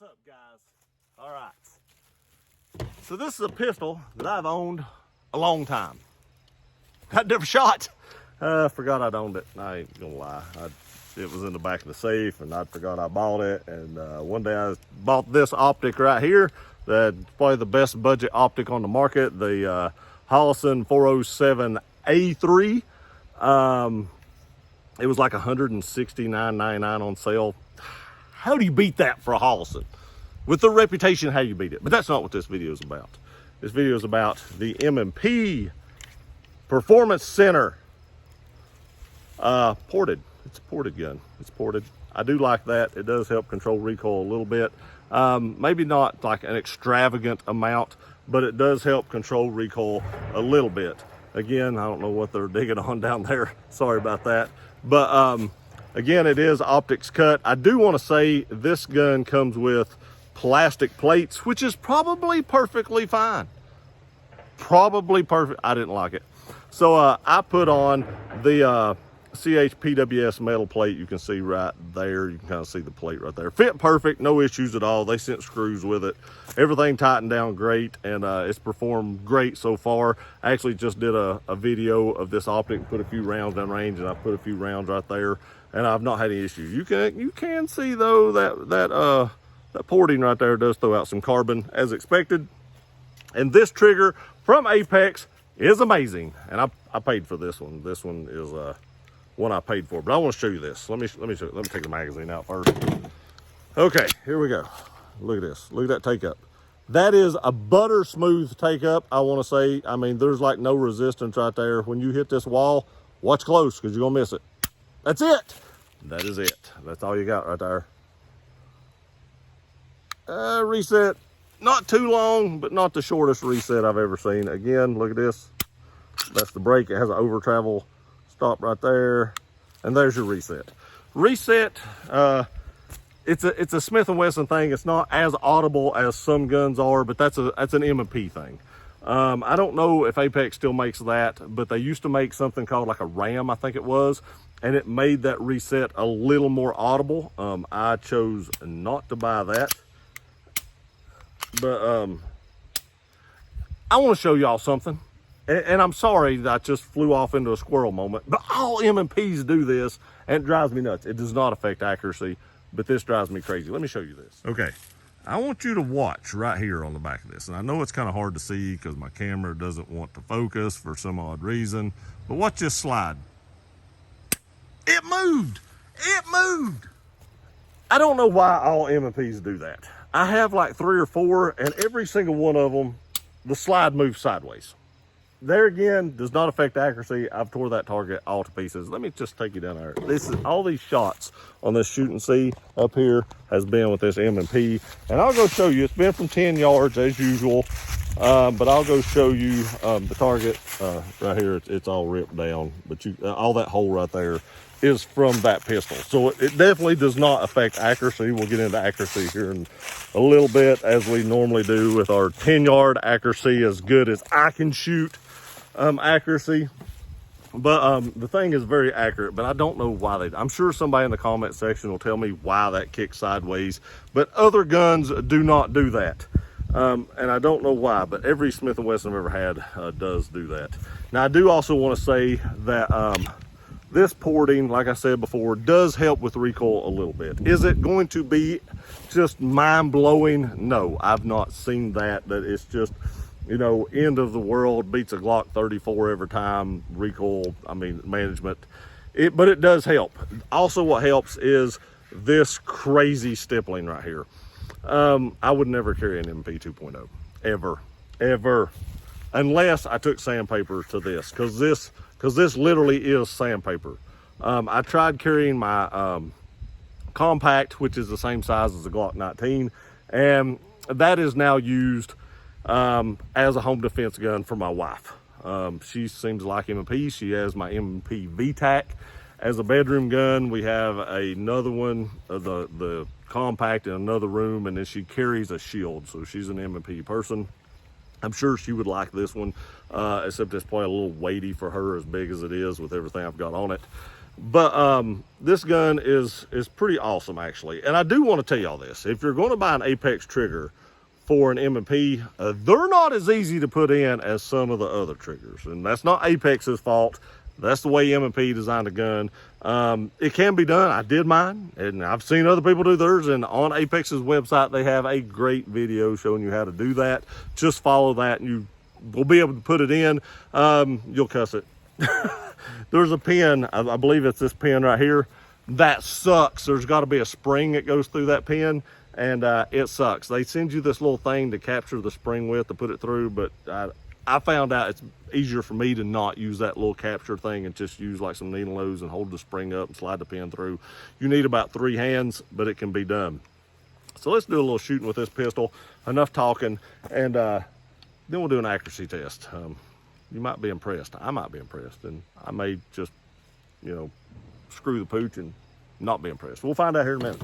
What's up, guys? All right. So this is a pistol that I've owned a long time. I never shot. I forgot I'd owned it. I ain't gonna lie. It was in the back of the safe, and I forgot I bought it. And one day I bought this optic right here. That's probably the best budget optic on the market. The Hollison 407A3. It was like $169.99 on sale. How do you beat that for a Hollison? With the reputation, how you beat it? But that's not what this video is about. This video is about the M&P Performance Center. Ported. It's a ported gun. It's ported. I do like that. It does help control recoil a little bit. Maybe not like an extravagant amount, but it does help control recoil a little bit. Again, I don't know what they're digging on down there. Sorry about that. But again, it is optics cut. I do want to say this gun comes with plastic plates, which is probably perfectly fine. Probably perfect. I didn't like it. So I put on the CHPWS metal plate. You can see right there. You can kind of see the plate right there. Fit perfect. No issues at all. They sent screws with it. Everything tightened down great, and it's performed great so far. I actually just did a video of this optic, put a few rounds down range, and I put a few rounds right there, and I've not had any issues. You can see though that porting right there does throw out some carbon as expected. And this trigger from Apex is amazing, and I paid for this one. This one is one I paid for, but I want to show you this. Let me take the magazine out first. Okay, here we go. Look at this. Look at that take up. That is a butter smooth take up. I want to say, I mean, there's like no resistance right there. When you hit this wall, watch close because you're gonna miss it. That's it. That is it. That's all you got right there. Reset. Not too long, but not the shortest reset I've ever seen. Again, look at this. That's the brake. It has an over travel stop right there, and there's your reset. Reset. It's a Smith & Wesson thing. It's not as audible as some guns are, but that's an M&P thing. I don't know if Apex still makes that, but they used to make something called like a RAM, I think it was, and it made that reset a little more audible. I chose not to buy that. But I want to show y'all something, and I'm sorry that I just flew off into a squirrel moment, but all M&Ps do this, and it drives me nuts. It does not affect accuracy, but this drives me crazy. Let me show you this. Okay, I want you to watch right here on the back of this, and I know it's kind of hard to see because my camera doesn't want to focus for some odd reason, but watch this slide. It moved. It moved. I don't know why all M&Ps do that. I have like 3 or 4, and every single one of them, the slide moves sideways. There again, does not affect accuracy. I've tore that target all to pieces. Let me just take you down there. This is all these shots on this shoot and see up here has been with this M&P, and I'll go show you. It's been from 10 yards as usual, but I'll go show you the target right here. It's all ripped down, but all that hole right there is from that pistol. So it definitely does not affect accuracy. We'll get into accuracy here in a little bit, as we normally do with our 10-yard accuracy, as good as I can shoot accuracy. But the thing is very accurate, but I don't know why I'm sure somebody in the comment section will tell me why that kicks sideways, but other guns do not do that. And I don't know why, but every Smith & Wesson I've ever had does do that. Now, I do also want to say that this porting, like I said before, does help with recoil a little bit. Is it going to be just mind-blowing? No, I've not seen that it's just, you know, end of the world, beats a Glock 34 every time, recoil, I mean, management. But it does help. Also, what helps is this crazy stippling right here. I would never carry an M&P 2.0, ever, unless I took sandpaper to this, because this literally is sandpaper. I tried carrying my compact, which is the same size as the Glock 19, and that is now used as a home defense gun for my wife. She seems to like M&P. She has my M&P VTAC as a bedroom gun. We have another one, the compact, in another room, and then she carries a shield, so she's an M&P person. I'm sure she would like this one, except it's probably a little weighty for her, as big as it is with everything I've got on it. But this gun is pretty awesome, actually. And I do want to tell y'all this. If you're going to buy an Apex trigger for an M&P, they're not as easy to put in as some of the other triggers. And that's not Apex's fault. That's the way M&P designed the gun. It can be done. I did mine, and I've seen other people do theirs. And on Apex's website, they have a great video showing you how to do that. Just follow that, and you will be able to put it in. You'll cuss it. There's a pin, I believe it's this pin right here, that sucks. There's got to be a spring that goes through that pin, and it sucks. They send you this little thing to capture the spring with to put it through, but I found out it's easier for me to not use that little capture thing and just use like some needle nose and hold the spring up and slide the pin through. You need about 3 hands, but it can be done. So let's do a little shooting with this pistol. Enough talking, and then we'll do an accuracy test. You might be impressed. I might be impressed, and I may just, you know, screw the pooch and not be impressed. We'll find out here in a minute.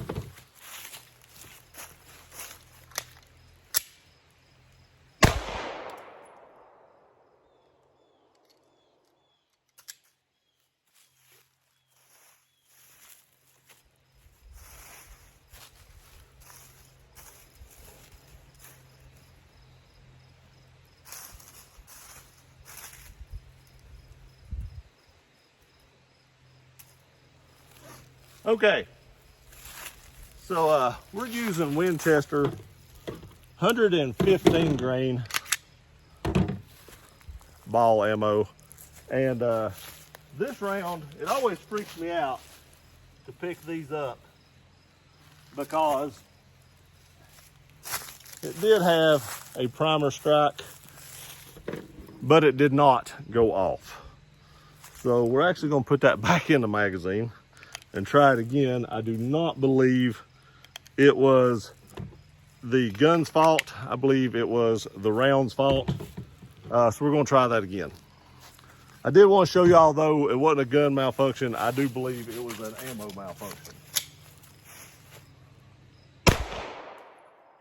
Okay, so we're using Winchester 115 grain ball ammo, and this round, it always freaks me out to pick these up because it did have a primer strike, but it did not go off. So we're actually going to put that back in the magazine and try it again. I do not believe it was the gun's fault. I believe it was the round's fault. So we're gonna try that again. I did want to show y'all though, it wasn't a gun malfunction. I do believe it was an ammo malfunction.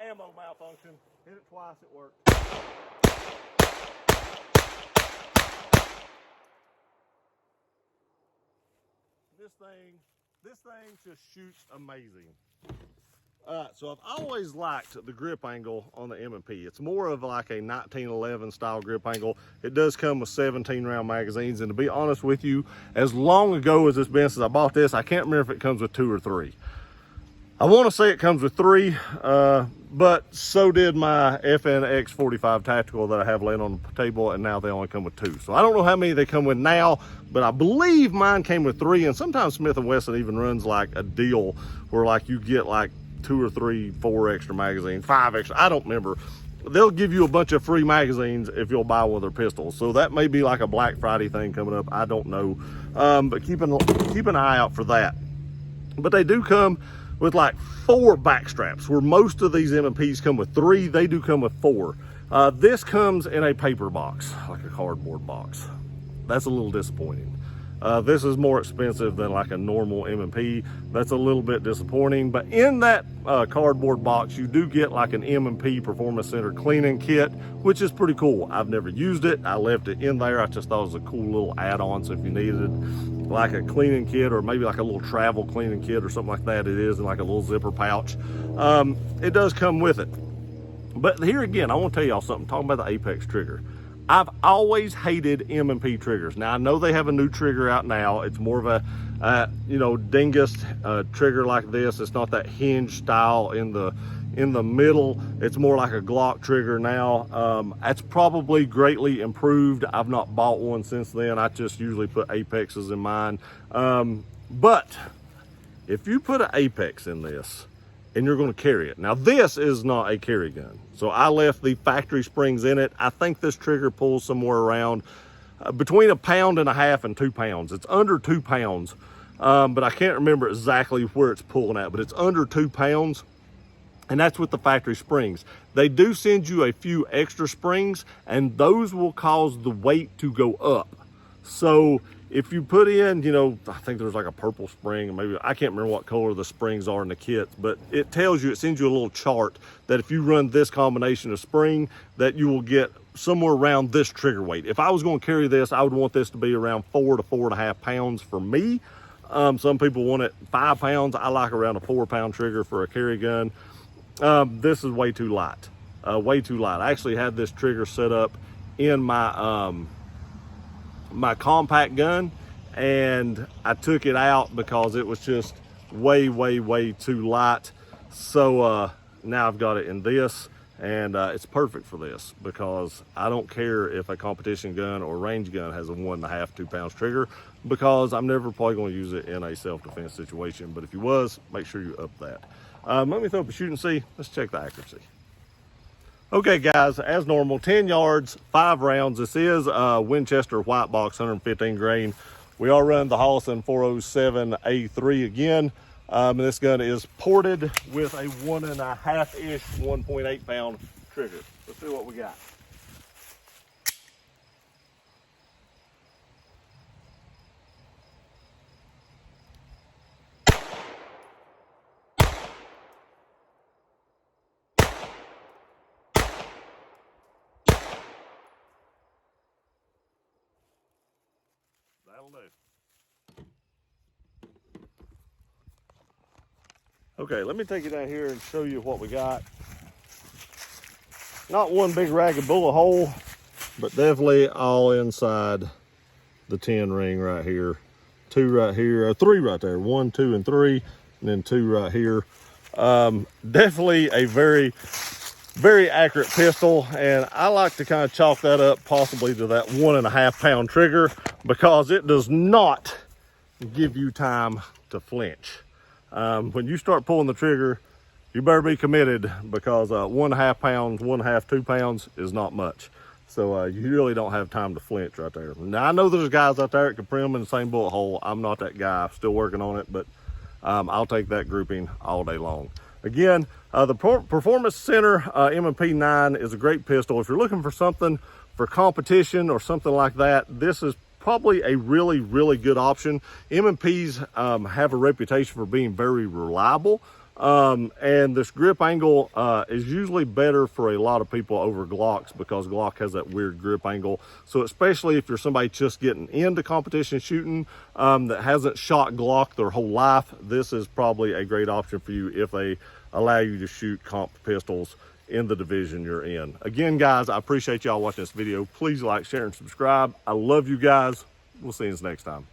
Ammo malfunction, hit it twice, it worked. This thing just shoots amazing. So I've always liked the grip angle on the M&P. It's more of like a 1911 style grip angle. It does come with 17 round magazines, and to be honest with you, as long ago as it's been since I bought this, I can't remember if it comes with 2 or 3. I want to say it comes with 3, but so did my FNX 45 Tactical that I have laying on the table, and now they only come with 2. So I don't know how many they come with now, but I believe mine came with 3, and sometimes Smith & Wesson even runs like a deal where like you get like 2 or 3, 4 extra magazines, 5 extra, I don't remember. They'll give you a bunch of free magazines if you'll buy one of their pistols. So that may be like a Black Friday thing coming up, I don't know. But keep an eye out for that. But they do come with like 4 back straps, where most of these M&Ps come with 3. They do come with 4. This comes in a paper box, like a cardboard box. That's a little disappointing. This is more expensive than like a normal M&P. That's a little bit disappointing, but in that cardboard box, you do get like an M&P Performance Center cleaning kit, which is pretty cool. I've never used it. I left it in there. I just thought it was a cool little add-on. So if you needed like a cleaning kit, or maybe like a little travel cleaning kit or something like that, it is in like a little zipper pouch. It does come with it. But here again, I want to tell y'all something, talking about the Apex trigger. I've always hated M&P triggers. Now I know they have a new trigger out now. It's more of a, you know, dingus trigger like this. It's not that hinge style in the middle. It's more like a Glock trigger now. That's probably greatly improved. I've not bought one since then. I just usually put Apexes in mine. But if you put an Apex in this, and you're going to carry it. Now this is not a carry gun. So I left the factory springs in it. I think this trigger pulls somewhere around between 1.5 pounds and 2 pounds. It's under 2 pounds, but I can't remember exactly where it's pulling at, but it's under 2 pounds. And that's with the factory springs. They do send you a few extra springs, and those will cause the weight to go up. So if you put in, you know, I think there's like a purple spring, or maybe, I can't remember what color the springs are in the kits, but it tells you, it sends you a little chart that if you run this combination of spring, that you will get somewhere around this trigger weight. If I was going to carry this, I would want this to be around 4 to 4.5 pounds for me. Some people want it 5 pounds. I like around a 4-pound trigger for a carry gun. This is way too light. Way too light. I actually had this trigger set up in my my compact gun, and I took it out because it was just way too light. So now I've got it in this, and it's perfect for this because I don't care if a competition gun or range gun has a 1.5, 2 pounds trigger, because I'm never probably going to use it in a self-defense situation. But if you was, make sure you up that. Let me throw up a shoot and see. Let's check the accuracy. Okay guys, as normal, 10 yards, 5 rounds. This is Winchester white box 115 grain. We are running the Holliston 407A3 again. This gun is ported with a 1.5-ish, 1.8 pound trigger. Let's see what we got. That'll do. Okay, let me take you down here and show you what we got. Not one big ragged bullet hole, but definitely all inside the 10 ring right here. 2 right here, 3 right there. 1, 2, and 3, and then 2 right here. Definitely a very accurate pistol, and I like to kind of chalk that up possibly to that 1.5 pound trigger, because it does not give you time to flinch. When you start pulling the trigger, you better be committed, because 1.5 pounds, 1.5, 2 pounds is not much. So you really don't have time to flinch right there. Now I know there's guys out there that can prim in the same bullet hole. I'm not that guy, still working on it, but I'll take that grouping all day long. Again, the Performance Center M&P 9 is a great pistol. If you're looking for something for competition or something like that, this is probably a really good option. M&Ps have a reputation for being very reliable, and this grip angle is usually better for a lot of people over Glocks, because Glock has that weird grip angle. So especially if you're somebody just getting into competition shooting that hasn't shot Glock their whole life, this is probably a great option for you if they allow you to shoot comp pistols in the division you're in. Again, guys, I appreciate y'all watching this video. Please like, share, and subscribe. I love you guys. We'll see you next time.